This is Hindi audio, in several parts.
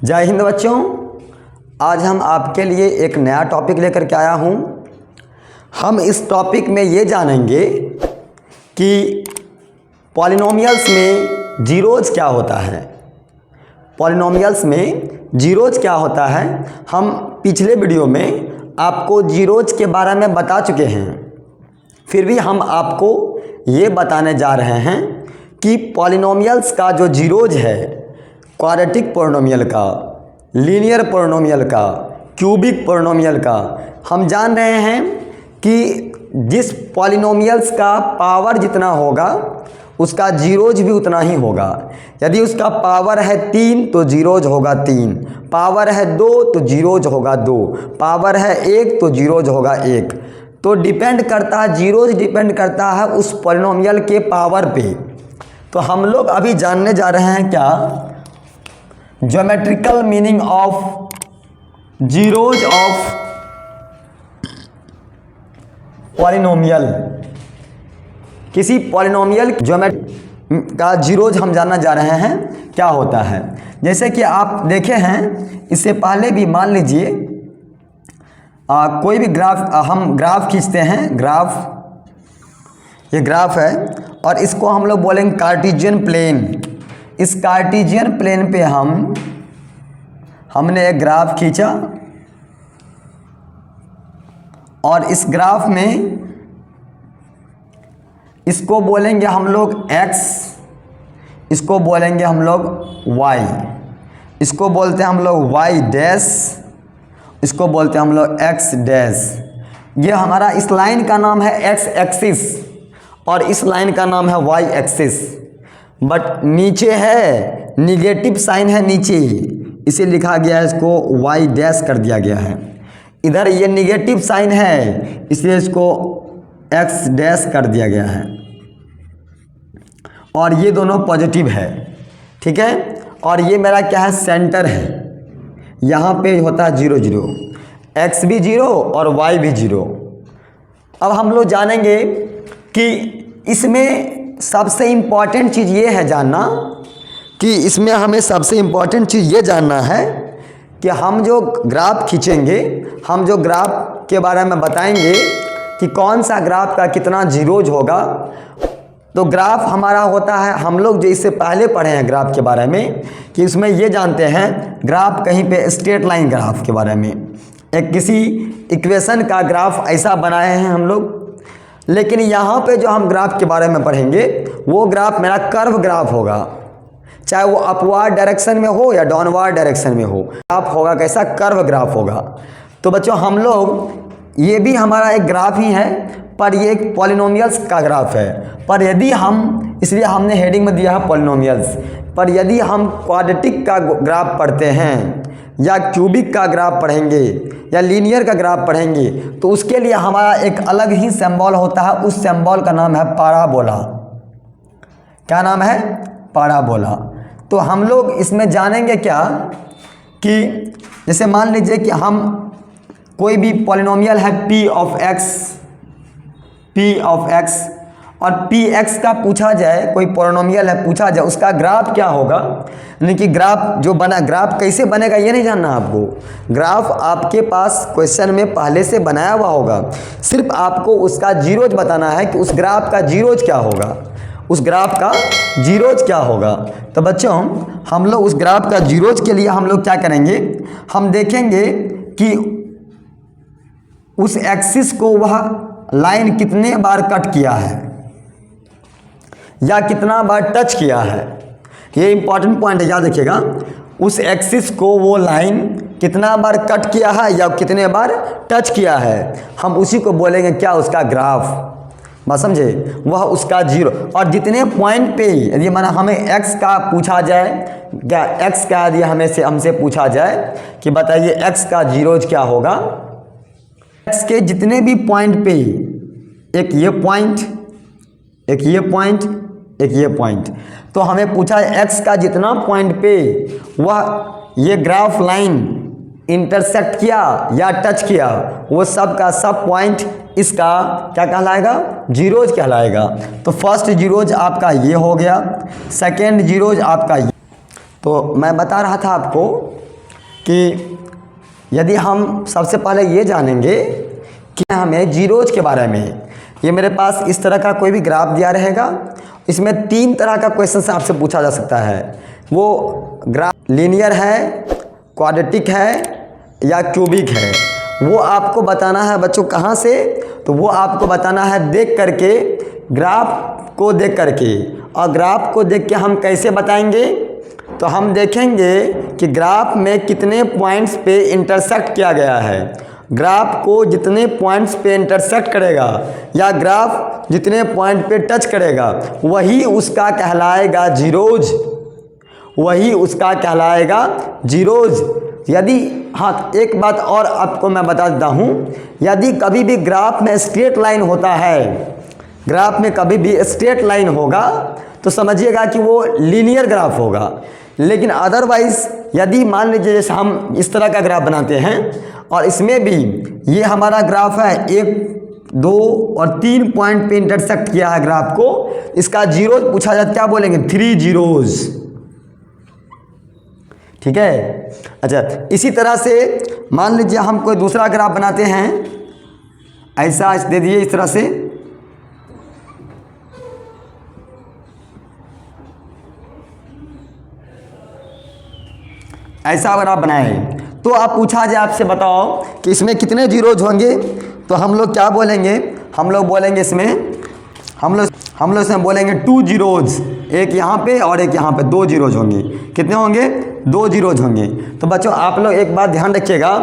जय हिंद बच्चों। आज हम आपके लिए एक नया टॉपिक लेकर के आया हूँ। हम इस टॉपिक में ये जानेंगे कि पॉलिनोमियल्स में जीरोज क्या होता है। पॉलिनोमियल्स में जीरोज क्या होता है, हम पिछले वीडियो में आपको जीरोज के बारे में बता चुके हैं। फिर भी हम आपको ये बताने जा रहे हैं कि पॉलिनोमियल्स का जो जीरोज है, क्वाड्रेटिक पॉलिनोमियल का, लीनियर पॉलिनोमियल का, क्यूबिक पॉलिनोमियल का, हम जान रहे हैं कि जिस पॉलिनोमियल्स का पावर जितना होगा उसका जीरोज भी उतना ही होगा। यदि उसका पावर है 3 तो जीरोज होगा 3, पावर है 2 तो जीरोज होगा 2, पावर है 1 तो जीरोज होगा 1। तो डिपेंड करता है, जीरोज डिपेंड करता है उस पॉलिनोमियल के पावर पे। तो हम लोग अभी जानने जा रहे हैं क्या, geometrical meaning of zeros of polynomial. किसी पॉलिनोमियल का जीरोज हम जानना जा रहे हैं क्या होता है। जैसे कि आप देखे हैं, इससे पहले भी मान लीजिए कोई भी ग्राफ, हम ग्राफ खींचते हैं, ये ग्राफ है और इसको हम लोग बोलेंगे कार्टेशियन प्लेन। इस कार्टेशियन प्लेन पे हमने एक ग्राफ खींचा और इस ग्राफ में इसको बोलेंगे हम लोग x, इसको बोलेंगे हम लोग y, इसको बोलते हैं हम लोग y डैश, इसको बोलते हैं हम लोग x डैश। ये हमारा इस लाइन का नाम है x एक्सिस और इस लाइन का नाम है y एक्सिस। बट नीचे है निगेटिव साइन है नीचे, इसे लिखा गया है, इसको y डैश कर दिया गया है। इधर ये निगेटिव साइन है इसलिए इसको x डैश कर दिया गया है और ये दोनों पॉजिटिव है, ठीक है। और ये मेरा क्या है, सेंटर है। यहाँ पे होता है 0 0, x भी 0 और y भी 0। अब हम लोग जानेंगे कि इसमें सबसे इम्पॉर्टेंट चीज़ ये है जानना कि इसमें हमें सबसे इम्पॉर्टेंट चीज़ ये जानना है कि हम जो ग्राफ खींचेंगे, हम जो ग्राफ के बारे में बताएंगे कि कौन सा ग्राफ का कितना जीरोज होगा। तो ग्राफ हमारा होता है, हम लोग जो इससे पहले पढ़े हैं ग्राफ के बारे में, कि इसमें ये जानते हैं ग्राफ कहीं पे स्ट्रेट लाइन ग्राफ के बारे में, एक किसी इक्वेशन का ग्राफ ऐसा बनाए हैं हम लोग। लेकिन यहाँ पे जो हम ग्राफ के बारे में पढ़ेंगे वो ग्राफ मेरा कर्व ग्राफ होगा, चाहे वो अपवार्ड डायरेक्शन में हो या डाउनवार्ड डायरेक्शन में हो। ग्राफ होगा कैसा, कर्व ग्राफ होगा। तो बच्चों हम लोग, ये भी हमारा एक ग्राफ ही है पर ये एक पॉलिनोमियल्स का ग्राफ है। पर यदि हम, इसलिए हमने हेडिंग में दिया है पॉलिनोमियल्स। पर यदि हम क्वाड्रेटिक का ग्राफ पढ़ते हैं या क्यूबिक का ग्राफ पढ़ेंगे या लीनियर का ग्राफ पढ़ेंगे तो उसके लिए हमारा एक अलग ही सिंबल होता है। उस सिंबल का नाम है पाराबोला। क्या नाम है, पाराबोला। तो हम लोग इसमें जानेंगे क्या कि जैसे मान लीजिए कि हम कोई भी पॉलिनोमियल है p ऑफ x और px का पूछा जाए, कोई पॉलिनोमियल है पूछा जाए, उसका ग्राफ क्या होगा, यानी कि ग्राफ जो बना, ग्राफ कैसे बनेगा ये नहीं जानना आपको। ग्राफ आपके पास क्वेश्चन में पहले से बनाया हुआ होगा, सिर्फ आपको उसका जीरोज बताना है कि उस ग्राफ का जीरोज क्या होगा, उस ग्राफ का जीरोज क्या होगा। तो बच्चों हम लोग उस ग्राफ का जीरोज के लिए हम लोग क्या करेंगे, हम देखेंगे कि उस एक्सिस को वह लाइन कितने बार कट किया है या कितना बार टच किया है। ये इंपॉर्टेंट पॉइंट है, याद रखिएगा। उस एक्सिस को वो लाइन कितना बार कट किया है या कितने बार टच किया है, हम उसी को बोलेंगे क्या, उसका ग्राफ। बात समझे, वह उसका जीरो। और जितने पॉइंट पे यदि माना हमें x का पूछा जाए, क्या x का यदि हमसे पूछा जाए कि बताइए x का जीरोज क्या होगा, x के जितने भी पॉइंट पे, एक ये पॉइंट, एक ये पॉइंट, एक ये पॉइंट, तो हमें पूछा है x का जितना पॉइंट पे वह ये ग्राफ लाइन इंटरसेक्ट किया या टच किया, वो सब का सब पॉइंट इसका क्या कहलाएगा, जीरोज कहलाएगा। तो फर्स्ट जीरोज आपका ये हो गया, सेकेंड जीरोज आपका ये। तो मैं बता रहा था आपको कि यदि हम सबसे पहले ये जानेंगे कि हमें जीरोज के बारे में, ये मेरे पास इस तरह का कोई भी ग्राफ दिया रहेगा, इसमें 3 तरह का क्वेश्चन से आपसे पूछा जा सकता है। वो ग्राफ लीनियर है, क्वाड्रेटिक है या क्यूबिक है, वो आपको बताना है बच्चों। कहाँ से? तो वो आपको बताना है देख करके, ग्राफ को देख करके। और ग्राफ को देख के हम कैसे बताएंगे? तो हम देखेंगे कि ग्राफ में कितने पॉइंट्स पे इंटरसेक्ट किया गया है। ग्राफ को जितने पॉइंट्स पे इंटरसेक्ट करेगा या ग्राफ जितने पॉइंट पे टच करेगा, वही उसका कहलाएगा जीरोज, वही उसका कहलाएगा जीरोज। यदि हाँ, एक बात और आपको मैं बता देता हूँ, यदि कभी भी ग्राफ में स्ट्रेट लाइन होता है, ग्राफ में कभी भी स्ट्रेट लाइन होगा, तो समझिएगा कि वो लीनियर ग्राफ होगा। लेकिन अदरवाइज यदि मान लीजिए जैसे हम इस तरह का ग्राफ बनाते हैं और इसमें भी ये हमारा ग्राफ है, 1, 2 और 3 पॉइंट पे इंटरसेक्ट किया है ग्राफ को, इसका जीरोज पूछा जाए क्या बोलेंगे? 3 जीरोज। ठीक है। अच्छा, इसी तरह से मान लीजिए हम कोई दूसरा ग्राफ बनाते हैं, ऐसा दे दिए इस तरह से, ऐसा अगर आप बनाए तो आप पूछा जाए आपसे बताओ कि इसमें कितने जीरोज होंगे, तो हम लोग क्या बोलेंगे? हम लोग बोलेंगे इसमें इसमें बोलेंगे 2 जीरोज, एक यहाँ पे और एक यहाँ पे, 2 जीरोज होंगे। कितने होंगे? 2 जीरोज होंगे। तो बच्चों आप लोग एक बात ध्यान रखिएगा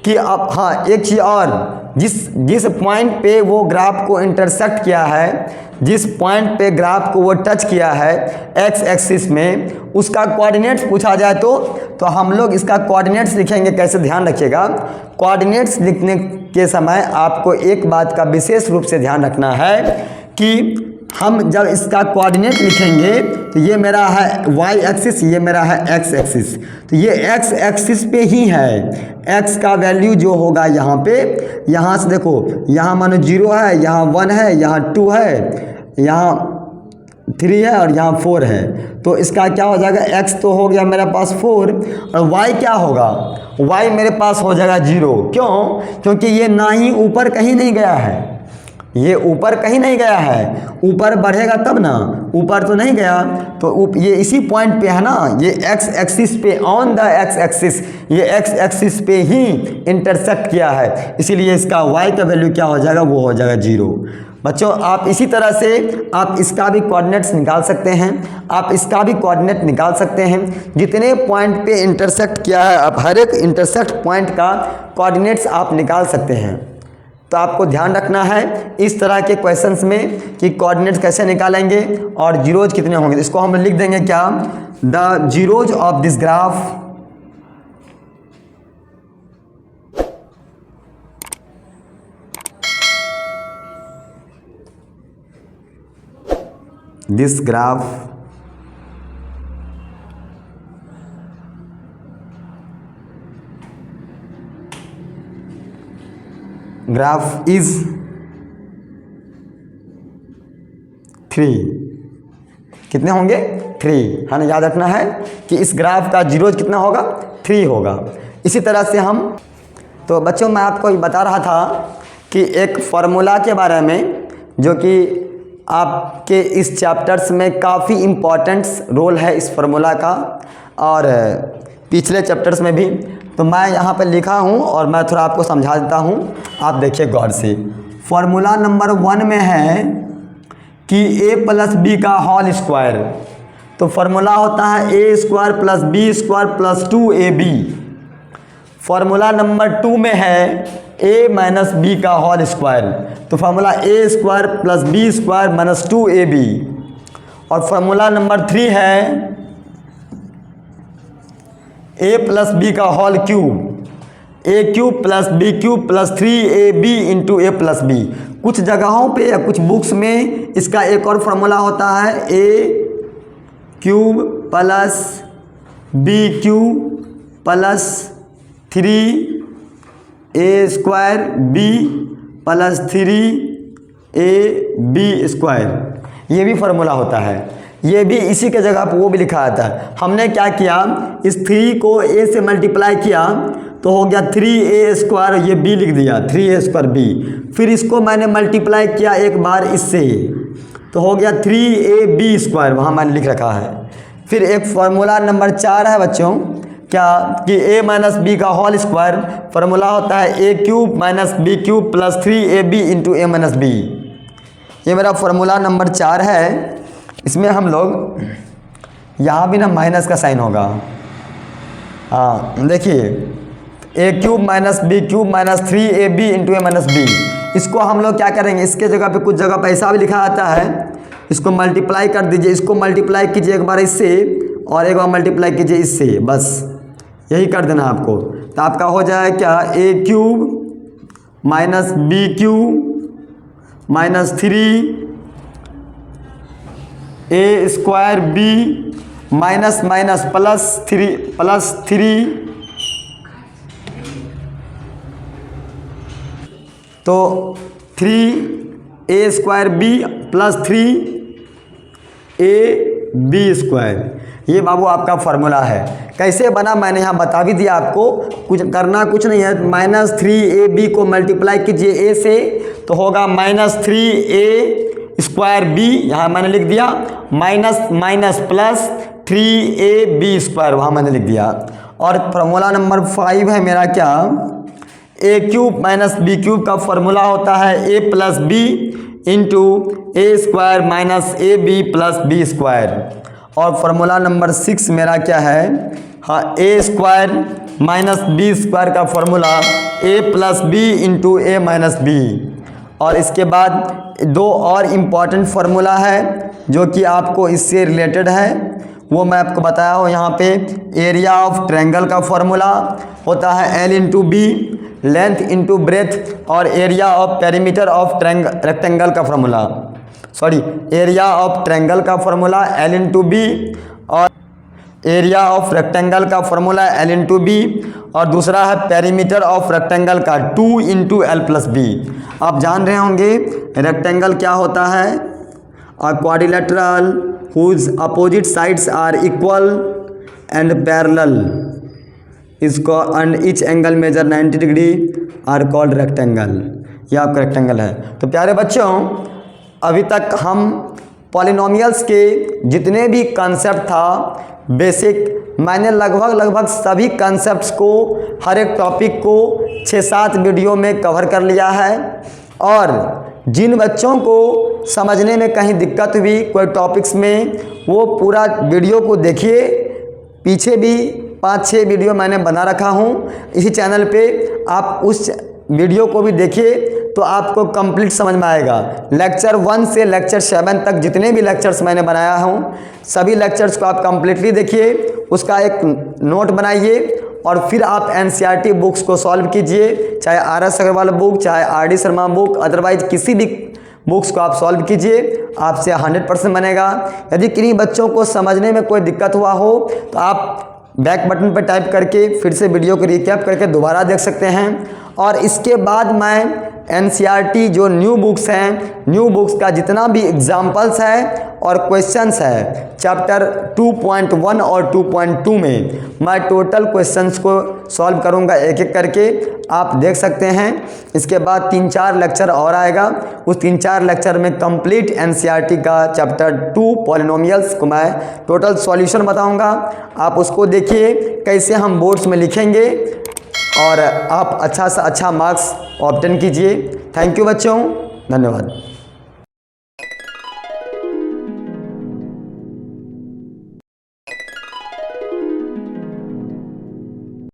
कि आप, हाँ एक चीज़ और, जिस पॉइंट पे वो ग्राफ को इंटरसेक्ट किया है, जिस पॉइंट पे ग्राफ को वो टच किया है एक्स एक्सिस में, उसका कोऑर्डिनेट्स पूछा जाए तो हम लोग इसका कोऑर्डिनेट्स लिखेंगे। कैसे? ध्यान रखिएगा, कोऑर्डिनेट्स लिखने के समय आपको एक बात का विशेष रूप से ध्यान रखना है कि हम जब इसका कोऑर्डिनेट लिखेंगे तो ये मेरा है वाई एक्सिस, ये मेरा है एक्स एक्सिस, तो ये एक्स एक्सिस पे ही है। एक्स का वैल्यू जो होगा यहाँ पे, यहाँ से देखो, यहाँ मानो 0 है, यहाँ 1 है, यहाँ 2 है, यहाँ 3 है और यहाँ 4 है। तो इसका क्या हो जाएगा? x तो हो गया मेरे पास 4 और y क्या होगा? y मेरे पास हो जाएगा 0। क्यों? क्योंकि ये ना ही ऊपर कहीं नहीं गया है, ये ऊपर कहीं नहीं गया है। ऊपर बढ़ेगा तब ना, ऊपर तो नहीं गया, तो ये इसी पॉइंट पे है ना, ये x एक्सिस पे, ऑन द x एक्सिस, ये x एक्सिस पे ही इंटरसेक्ट किया है, इसीलिए इसका y का वैल्यू क्या हो जाएगा? वो हो जाएगा 0। बच्चों आप इसी तरह से आप इसका भी कोऑर्डिनेट्स निकाल सकते हैं, आप इसका भी कोऑर्डिनेट निकाल सकते हैं। जितने पॉइंट पे इंटरसेक्ट किया है, आप हर एक इंटरसेक्ट पॉइंट का कोऑर्डिनेट्स आप निकाल सकते हैं। तो आपको ध्यान रखना है इस तरह के क्वेश्चंस में कि कोऑर्डिनेट्स कैसे निकालेंगे और जीरोज कितने होंगे। इसको हम लिख देंगे क्या? The zeros of this graph this graph is 3। कितने होंगे? 3। हाँ, याद रखना है कि इस ग्राफ का जीरोज कितना होगा? 3 होगा। इसी तरह से हम, तो बच्चों मैं आपको बता रहा था कि एक फार्मूला के बारे में जो कि आपके इस चैप्टर्स में काफ़ी इम्पोर्टेंट रोल है इस फार्मूला का, और पिछले चैप्टर्स में भी। तो मैं यहाँ पर लिखा हूँ और मैं थोड़ा आपको समझा देता हूँ, आप देखिए गौर से। फार्मूला नंबर 1 में है कि a प्लस बी का होल स्क्वायर, तो फार्मूला होता है a square plus B square plus 2ab। Formula number 2 में है a माइनस बी का होल स्क्वायर, तो formula a square plus B square minus 2ab। और फार्मूला नंबर 3 है a प्लस बी का whole cube, a cube plus B cube plus 3ab into a plus B. कुछ जगहों पे या कुछ बुक्स में इसका एक और फार्मूला होता है a cube plus B cube plus 3a square b plus 3ab square, ये भी फार्मूला होता है। ये भी इसी के जगह पर वो भी लिखा आता है। हमने क्या किया, इस 3 को a से मल्टीप्लाई किया तो हो गया 3a², ये b लिख दिया 3a²b। फिर इसको मैंने मल्टीप्लाई किया एक बार इससे तो हो गया 3ab², वहाँ मैंने लिख रखा है। फिर एक फार्मूला नंबर 4 है बच्चों, क्या कि a माइनस बी का होल स्क्वायर, फार्मूला होता है a³ minus b³ plus 3ab into a minus B. ये मेरा फार्मूला नंबर 4 है। इसमें हम लोग यहाँ भी ना माइनस का साइन होगा। हाँ देखिए, a³ minus b³ minus 3ab into a minus B. इसको हम लोग क्या करेंगे, इसके जगह पे कुछ जगह पे ऐसा भी लिखा आता है, इसको मल्टीप्लाई कर दीजिए, इसको मल्टीप्लाई कीजिए एक बार इससे और एक बार मल्टीप्लाई कीजिए इससे, बस यही कर देना आपको। तो आपका हो जाए क्या, a³ minus b³ minus 3a²b minus minus plus 3 तो 3a²b प्लस 3ab²। ये बाबू आपका फार्मूला है। कैसे बना मैंने यहाँ बता भी दिया आपको, कुछ करना कुछ नहीं है। माइनस 3ab को मल्टीप्लाई कीजिए a से तो होगा माइनस 3a²b, यहाँ मैंने लिख दिया, माइनस माइनस प्लस 3ab², वहाँ मैंने लिख दिया। और फार्मूला नंबर 5 है मेरा क्या, a³ माइनस b³ का फार्मूला होता है a plus B into a² minus ab plus b²। और फार्मूला नंबर 6 मेरा क्या है, हाँ a² माइनस b² का formula a plus B into a minus B. और इसके बाद 2 और इम्पॉर्टेंट फार्मूला है जो कि आपको इससे रिलेटेड है, वो मैं आपको बताया हूँ यहाँ पे। एरिया ऑफ ट्रायंगल का फार्मूला होता है L into B, length into breadth. और area of perimeter of rectangle का formula, sorry area of triangle का फार्मूला L इंटू बी, और एरिया ऑफ रेक्टेंगल का फार्मूला L इंटू बी, और दूसरा है पेरीमीटर ऑफ रेक्टेंगल का 2 इंटू L प्लस बी। आप जान रहे होंगे रेक्टेंगल क्या होता है, a quadrilateral whose opposite sides are equal and parallel इसको and each angle measure 90 degree are called rectangle. ये आपका रेक्टेंगल है। तो प्यारे बच्चों, अभी तक हम पॉलिनोमियल्स के जितने भी कॉन्सेप्ट था बेसिक, मैंने लगभग सभी कॉन्सेप्ट्स को, हर एक टॉपिक को 6-7 वीडियो में कवर कर लिया है। और जिन बच्चों को समझने में कहीं दिक्कत हुई कोई टॉपिक्स में, वो पूरा वीडियो को देखिए। पीछे भी 5-6 वीडियो मैंने बना रखा हूँ इसी चैनल पे, आप उस वीडियो को भी देखिए तो आपको कंप्लीट समझ में आएगा। लेक्चर 1 से लेक्चर 7 तक जितने भी लेक्चर्स मैंने बनाया हूँ, सभी लेक्चर्स को आप कंप्लीटली देखिए, उसका एक नोट बनाइए और फिर आप एनसीईआरटी बुक्स को सॉल्व कीजिए, चाहे RS अग्रवाल बुक, चाहे RD शर्मा बुक, अदरवाइज किसी भी बुक्स को आप सॉल्व कीजिए, आपसे 100% बनेगा। यदि किन्हीं बच्चों को समझने में कोई दिक्कत हुआ हो तो आप बैक बटन पर टाइप करके फिर से वीडियो को रिकैप करके दोबारा देख सकते हैं। और इसके बाद मैं एनसीईआरटी जो न्यू बुक्स हैं, न्यू बुक्स का जितना भी एग्जाम्पल्स है और क्वेश्चंस है चैप्टर 2.1 और 2.2 में, मैं टोटल क्वेश्चंस को सॉल्व करूंगा एक एक करके, आप देख सकते हैं। इसके बाद 3-4 लेक्चर और आएगा, उस 3-4 लेक्चर में कंप्लीट एनसीईआरटी का चैप्टर 2 पॉलिनोमियल्स को मैं टोटल सॉल्यूशन बताऊंगा। आप उसको देखिए कैसे हम बोर्ड्स में लिखेंगे और आप अच्छा से अच्छा मार्क्स ऑब्टेन कीजिए। थैंक यू बच्चों, धन्यवाद।